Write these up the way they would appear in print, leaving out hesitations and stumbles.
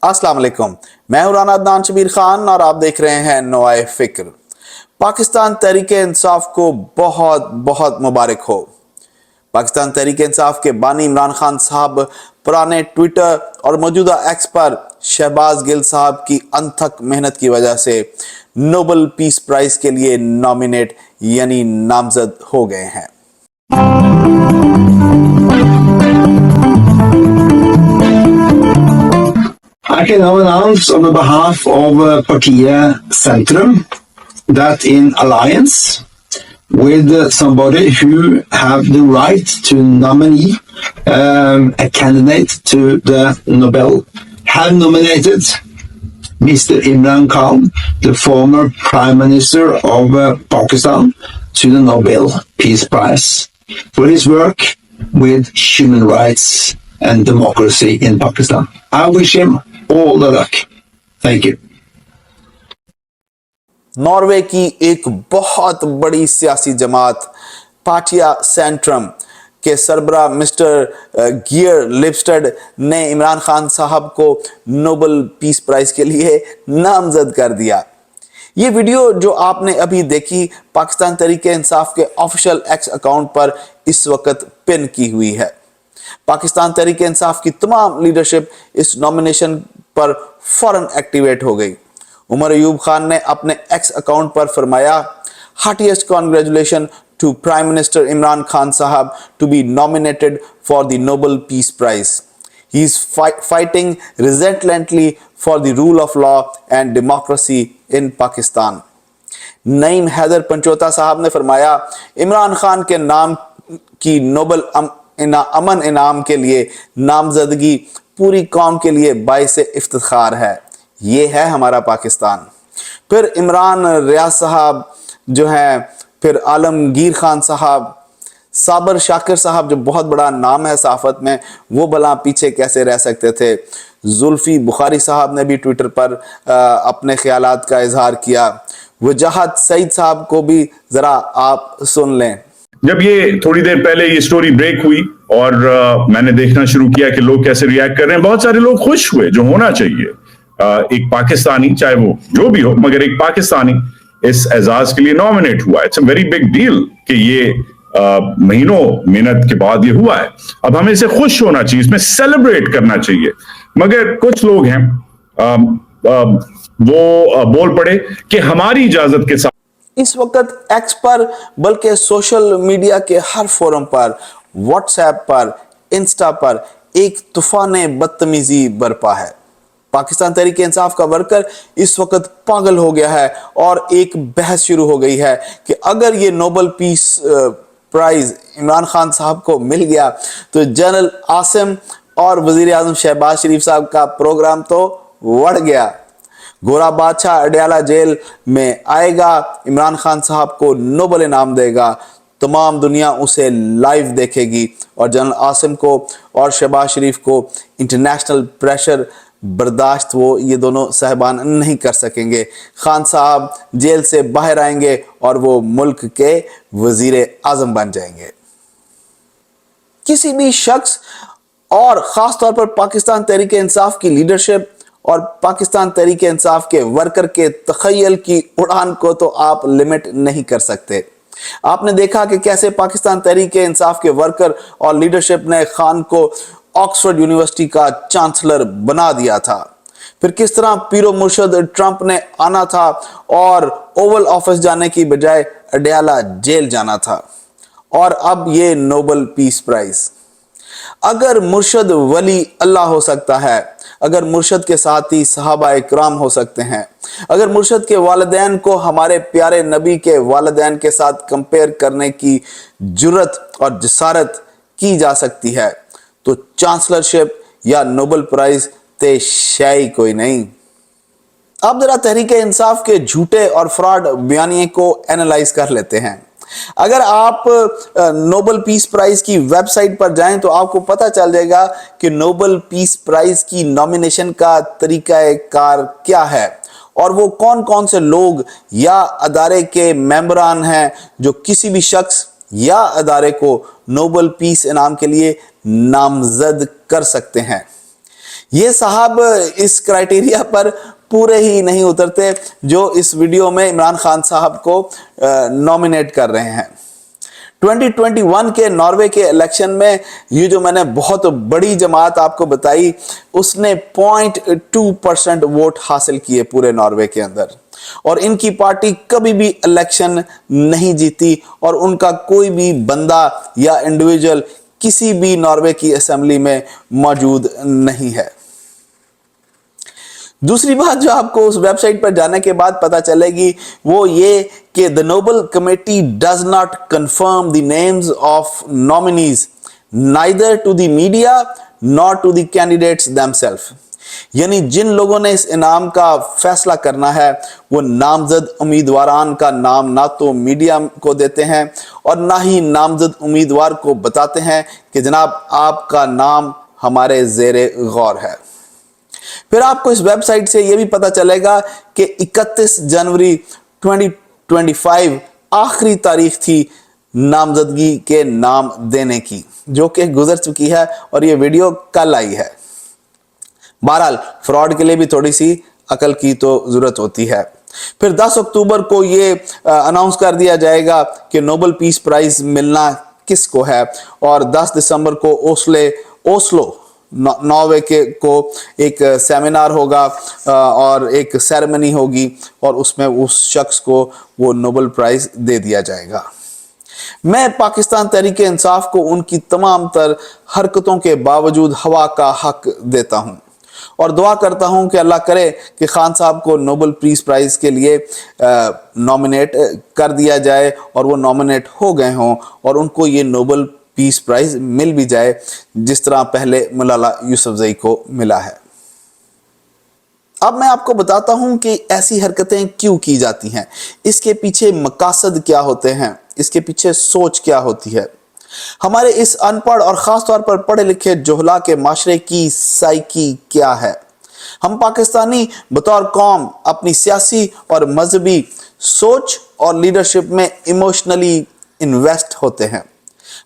अस्सलाम वालेकुम, मैं हूं राना अदनान शबीर खान और आप देख रहे हैं नवाए फिक्र। पाकिस्तान तहरीके इंसाफ को बहुत बहुत मुबारक हो। पाकिस्तान तहरीके इंसाफ के बानी इमरान खान साहब पुराने ट्विटर और मौजूदा एक्स पर शहबाज गिल साहब की अनथक मेहनत की वजह से नोबेल पीस प्राइज के लिए नॉमिनेट यानी नामजद हो गए हैं। I can now announce on the behalf of Partiet Centrum that in alliance with somebody who have the right to nominate a candidate to the Nobel, have nominated Mr. Imran Khan, the former Prime Minister of Pakistan, to the Nobel Peace Prize for his work with human rights and democracy in Pakistan. I wish him all the luck. Thank you. Norway की एक बहुत बड़ी सियासी जमात पार्टिया Centrum के सरबरा mister gear लिपस्टेड ने इमरान खान साहब को नोबेल पीस प्राइज के लिए नामजद कर दिया। ये वीडियो जो आपने अभी देखी पाकिस्तान तहरीके इंसाफ के ऑफिशियल एक्स अकाउंट पर इस वक्त पिन की हुई है। पाकिस्तान तहरीके इंसाफ की तमाम लीडरशिप इस नॉमिनेशन पर फौरन एक्टिवेट हो गई। उमर अयूब खान ने अपने एक्स अकाउंट पर फरमाया, heartiest congratulation to prime minister Imran Khan साहब to be nominated for the Nobel peace prize. He is fighting relentlessly for the rule of law and democracy in Pakistan. Naeem Haider Panjotha साहब ने फरमाया, इमरान खान के नाम की नोबेल अमन इनाम के लिए नामजदगी पूरी कौम के लिए बाइस इफ्तिखार है। ये है हमारा पाकिस्तान। फिर इमरान रियाज साहब जो हैं, फिर आलमगीर खान साहब, साबर शाकिर साहब जो बहुत बड़ा नाम है सहाफत में, वो भला पीछे कैसे रह सकते थे। जुल्फी बुखारी साहब ने भी ट्विटर पर अपने ख्यालात का इजहार किया। वजाहत सईद साहब को भी जरा आप सुन लें। जब ये थोड़ी देर पहले ये स्टोरी ब्रेक हुई और मैंने देखना शुरू किया कि लोग कैसे रिएक्ट कर रहे हैं, बहुत सारे लोग खुश हुए, जो होना चाहिए। एक पाकिस्तानी, चाहे वो जो भी हो, मगर एक पाकिस्तानी इस एजाज के लिए नॉमिनेट हुआ। It's a very big deal कि ये महीनों मेहनत के बाद ये हुआ है। अब हमें इसे खुश होना चाहिए, इसमें सेलिब्रेट करना चाहिए। मगर कुछ लोग हैं वो बोल पड़े कि हमारी इजाजत के साथ इस वक्त एक्स पर बल्कि सोशल मीडिया के हर फोरम पर, व्हाट्सएप पर, इंस्टा पर एक तूफान बदतमीजी बरपा है। पाकिस्तान तहरीके इंसाफ का वर्कर इस वक्त पागल हो गया है और एक बहस शुरू हो गई है कि अगर ये Nobel peace prize Imran Khan साहब को मिल गया तो जनरल आसिम और वजीर आजम शहबाज शरीफ साहब का प्रोग्राम तो बढ़ गया। गोरा बादशाह अडयाला जेल में आएगा, इमरान खान साहब को नोबेल इनाम देगा, तमाम दुनिया उसे लाइव देखेगी और जनरल आसिम को और शहबाज शरीफ को इंटरनेशनल प्रेशर बर्दाश्त वो ये दोनों साहबान नहीं कर सकेंगे। खान साहब जेल से बाहर आएंगे और वो मुल्क के वजीर आजम बन जाएंगे। किसी भी शख्स और ख़ास तौर पर पाकिस्तान तहरीके इंसाफ की लीडरशिप और पाकिस्तान तहरीके इंसाफ के वर्कर के तखय्युल की उड़ान को तो आप लिमिट नहीं कर सकते। आपने देखा कि कैसे पाकिस्तान तहरीके इंसाफ के वर्कर और लीडरशिप ने खान को ऑक्सफोर्ड यूनिवर्सिटी का चांसलर बना दिया था। फिर किस तरह पीरो मुर्शद ट्रंप ने आना था और ओवल ऑफिस जाने की बजाय अडयाला जेल जाना था। और अब ये नोबेल पीस प्राइज। अगर मुर्शद वली अल्लाह हो सकता है, अगर मुर्शद के साथी सहाबा इकराम हो सकते हैं, अगर मुर्शद के वालिदैन को हमारे प्यारे नबी के वालिदैन के साथ कंपेयर करने की जुर्रत और जसारत की जा सकती है, तो चांसलरशिप या नोबेल प्राइज ते शायद कोई नहीं। अब जरा तहरीके इंसाफ के झूठे और फ्रॉड बयानिए को एनालाइज कर लेते हैं। अगर आप नोबेल पीस प्राइज की वेबसाइट पर जाएं तो आपको पता चल जाएगा कि नोबेल पीस प्राइज की नॉमिनेशन का तरीकाकार क्या है और वो कौन कौन से लोग या अदारे के मेंबरान हैं जो किसी भी शख्स या अदारे को नोबेल पीस इनाम के लिए नामजद कर सकते हैं। یہ صاحب اس کرائٹیریا پر پورے ہی نہیں اترتے جو اس ویڈیو میں عمران خان صاحب کو نومینیٹ کر رہے ہیں۔ 2021 کے ناروے کے الیکشن میں یہ جو میں نے بہت بڑی جماعت آپ کو بتائی، اس نے 0.2% ووٹ حاصل کیے پورے ناروے کے اندر، اور ان کی پارٹی کبھی بھی الیکشن نہیں جیتی، اور ان کا کوئی بھی بندہ یا انڈیویجول کسی بھی ناروے کی اسمبلی میں موجود نہیں ہے۔ دوسری بات جو آپ کو اس ویب سائٹ پر جانے کے بعد پتا چلے گی وہ یہ کہ the Nobel Committee does not confirm the names of nominees neither to the media nor to the candidates themselves۔ یعنی جن لوگوں نے اس انعام کا فیصلہ کرنا ہے وہ نامزد امیدواران کا نام نہ تو میڈیا کو دیتے ہیں اور نہ ہی نامزد امیدوار کو بتاتے ہیں کہ جناب آپ کا نام ہمارے زیر غور ہے۔ پھر آپ کو اس ویب سائٹ سے یہ بھی پتا چلے گا کہ 31 جنوری 2025 آخری تاریخ تھی نامزدگی کے نام دینے کی، جو کہ گزر چکی ہے اور یہ ویڈیو کل آئی ہے۔ بہرحال فراڈ کے لیے بھی تھوڑی سی عقل کی تو ضرورت ہوتی ہے۔ پھر 10 اکتوبر کو یہ اناؤنس کر دیا جائے گا کہ نوبل پیس پرائز ملنا کس کو ہے، اور 10 دسمبر کو اوسلو ناروے کو ایک سیمینار ہوگا اور ایک سیریمنی ہوگی، اور اس میں اس شخص کو وہ نوبل پرائز دے دیا جائے گا۔ میں پاکستان تحریک انصاف کو ان کی تمام تر حرکتوں کے باوجود ہوا کا حق دیتا ہوں، اور دعا کرتا ہوں کہ اللہ کرے کہ خان صاحب کو نوبل پیس پرائز کے لیے نومینیٹ کر دیا جائے، اور وہ نومینیٹ ہو گئے ہوں اور ان کو یہ نوبل پیس پرائز مل بھی جائے جس طرح پہلے ملالہ یوسفزئی کو ملا ہے۔ اب میں آپ کو بتاتا ہوں کہ ایسی حرکتیں کیوں کی جاتی ہیں، اس کے پیچھے مقاصد کیا ہوتے ہیں، اس کے پیچھے سوچ کیا ہوتی ہے۔ ہمارے اس ان پڑھ اور خاص طور پر پڑھے لکھے جہلا کے معاشرے کی سائیکی کیا ہے؟ ہم پاکستانی بطور قوم اپنی سیاسی اور مذہبی سوچ اور لیڈرشپ میں ایموشنلی انویسٹ ہوتے ہیں۔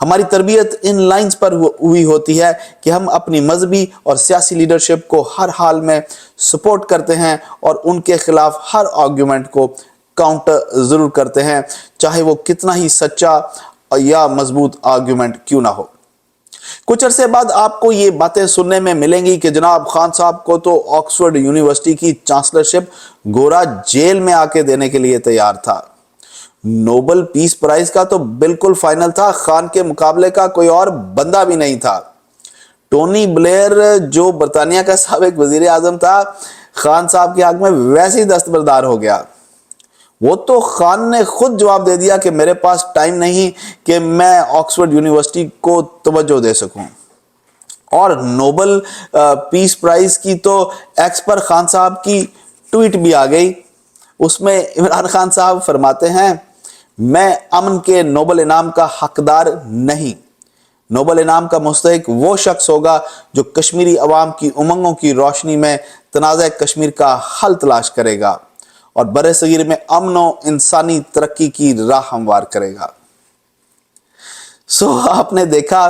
ہماری تربیت ان لائنز پر ہوئی ہوتی ہے کہ ہم اپنی مذہبی اور سیاسی لیڈرشپ کو ہر حال میں سپورٹ کرتے ہیں اور ان کے خلاف ہر آرگیومنٹ کو کاؤنٹر ضرور کرتے ہیں، چاہے وہ کتنا ہی سچا یا مضبوط آرگیومنٹ کیوں نہ ہو۔ کچھ عرصے بعد آپ کو یہ باتیں سننے میں ملیں گی کہ جناب خان صاحب کو تو آکسفورڈ یونیورسٹی کی چانسلرشپ گورا جیل میں آ کے دینے کے لیے تیار تھا۔ نوبل پیس پرائز کا تو بالکل فائنل تھا، خان کے مقابلے کا کوئی اور بندہ بھی نہیں تھا۔ ٹونی بلیئر جو برطانیہ کا سابق وزیر اعظم تھا، خان صاحب کے حق میں ویسے ہی دستبردار ہو گیا۔ وہ تو خان نے خود جواب دے دیا کہ میرے پاس ٹائم نہیں کہ میں آکسفورڈ یونیورسٹی کو توجہ دے سکوں۔ اور نوبل پیس پرائز کی تو ایکس پر خان صاحب کی ٹویٹ بھی آ گئی۔ اس میں عمران خان صاحب فرماتے ہیں، میں امن کے نوبل انعام کا حقدار نہیں۔ نوبل انعام کا مستحق وہ شخص ہوگا جو کشمیری عوام کی امنگوں کی روشنی میں تنازع کشمیر کا حل تلاش کرے گا اور برِ صغیر میں امن و انسانی ترقی کی راہ ہموار کرے گا۔ آپ نے دیکھا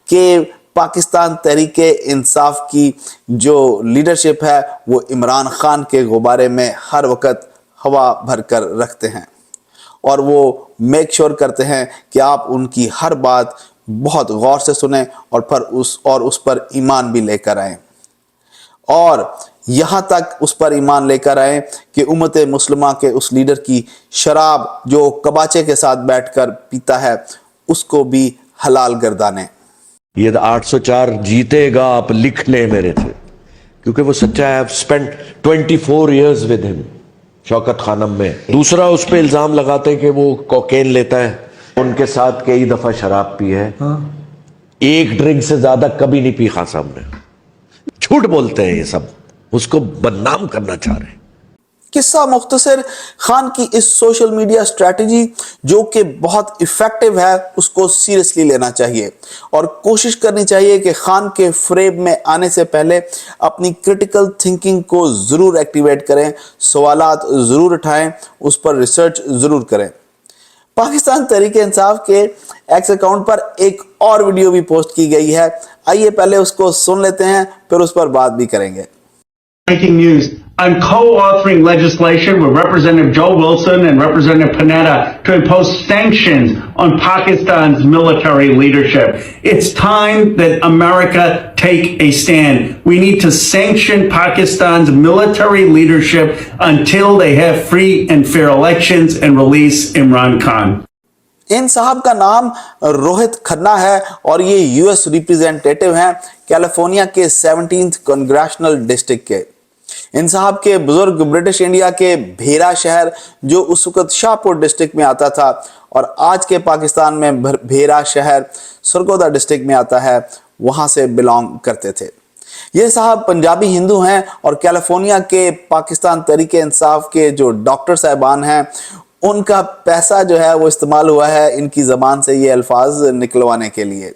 کہ پاکستان تحریک انصاف کی جو لیڈرشپ ہے وہ عمران خان کے غبارے میں ہر وقت ہوا بھر کر رکھتے ہیں، اور وہ میک شور کرتے ہیں کہ آپ ان کی ہر بات بہت غور سے سنیں اور پھر اس پر ایمان بھی لے کر آئیں، اور یہاں تک اس پر ایمان لے کر آئیں کہ امت مسلمہ کے اس لیڈر کی شراب جو کباچے کے ساتھ بیٹھ کر پیتا ہے اس کو بھی حلال گردانیں۔ یہ 804 جیتے گا آپ لکھ لیں میرے تھے، کیونکہ وہ سچا ہے۔ I've spent 24 years with him شوکت خانم میں۔ دوسرا اس پہ الزام لگاتے ہیں کہ وہ کوکین لیتا ہے، ان کے ساتھ کئی دفعہ شراب پی ہے، ایک ڈرنک سے زیادہ کبھی نہیں پی خان صاحب نے۔ جھوٹ بولتے ہیں یہ سب، اس کو بدنام کرنا چاہ رہے ہیں۔ قصہ مختصر، خان کی اس سوشل میڈیا اسٹریٹجی جو کہ بہت ایفیکٹو ہے اس کو سیریسلی لینا چاہیے، اور کوشش کرنی چاہیے کہ خان کے فریب میں آنے سے پہلے اپنی کرٹیکل تھنکنگ کو ضرور ایکٹیویٹ کریں، سوالات ضرور اٹھائیں، اس پر ریسرچ ضرور کریں۔ पाकिस्तान तहरीक इंसाफ के एक्स अकाउंट पर एक और वीडियो भी पोस्ट की गई है, आइए पहले उसको सुन लेते हैं, फिर उस पर बात भी करेंगे। Breaking news. I'm co-authoring legislation with Representative Joe Wilson and Representative Panetta to impose sanctions on Pakistan's military leadership. It's time that America take a stand. We need to sanction Pakistan's military leadership until they have free and fair elections and release Imran Khan. इन साहब का नाम रोहित खन्ना है और ये US representative हैं California के 17th congressional district के। इन साहब के बुजुर्ग ब्रिटिश इंडिया के भेरा शहर, जो उस वक्त शाहपुर डिस्ट्रिक्ट में आता था और आज के पाकिस्तान में भेरा शहर सरगोदा डिस्ट्रिक्ट में आता है, वहां से बिलोंग करते थे। ये साहब पंजाबी हिंदू हैं और कैलिफोर्निया के पाकिस्तान तहरीक इंसाफ के जो डॉक्टर साहबान हैं, उनका पैसा जो है वो इस्तेमाल हुआ है इनकी ज़बान से ये अल्फाज निकलवाने के लिए।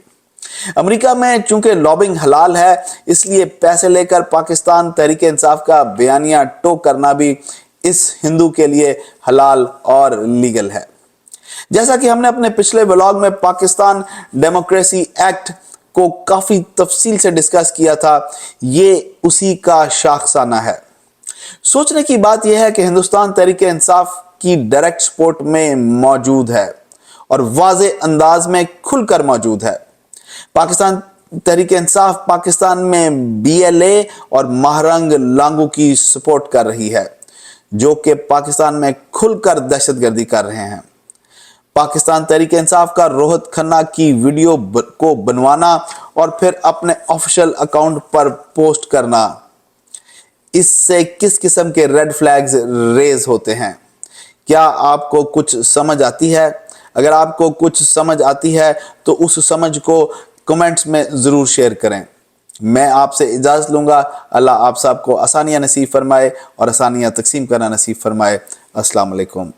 अमेरिका में चूंकि लॉबिंग हलाल है, इसलिए पैसे लेकर पाकिस्तान तहरीक इंसाफ का बयानिया टो करना भी इस हिंदू के लिए हलाल और लीगल है। जैसा कि हमने अपने पिछले व्लॉग में पाकिस्तान डेमोक्रेसी एक्ट को काफ़ी तफसील से डिस्कस किया था, ये उसी का शाखसाना है। सोचने की बात यह है कि हिंदुस्तान तहरीक इंसाफ की डायरेक्ट सपोर्ट में मौजूद है और वाज़े अंदाज में खुलकर मौजूद है। पाकिस्तान तहरीक इंसाफ पाकिस्तान में BLA और महारंग लांगू की सपोर्ट कर रही है, जो कि पाकिस्तान में खुलकर दहशतगर्दी कर रहे हैं। पाकिस्तान तहरीक इंसाफ का रोहित खन्ना की वीडियो को बनवाना और फिर अपने ऑफिशियल अकाउंट पर पोस्ट करना, इससे किस किस्म के रेड फ्लैग्स रेज होते हैं? क्या आपको कुछ समझ आती है? अगर आपको कुछ समझ आती है तो उस समझ को कमेंट्स में ज़रूर शेयर करें। मैं आपसे इजाज़त लूँगा। अल्लाह आप सबको आसानियाँ नसीब फरमाए और आसानियाँ तकसीम करना नसीब फरमाए। अस्सलाम वालेकुम।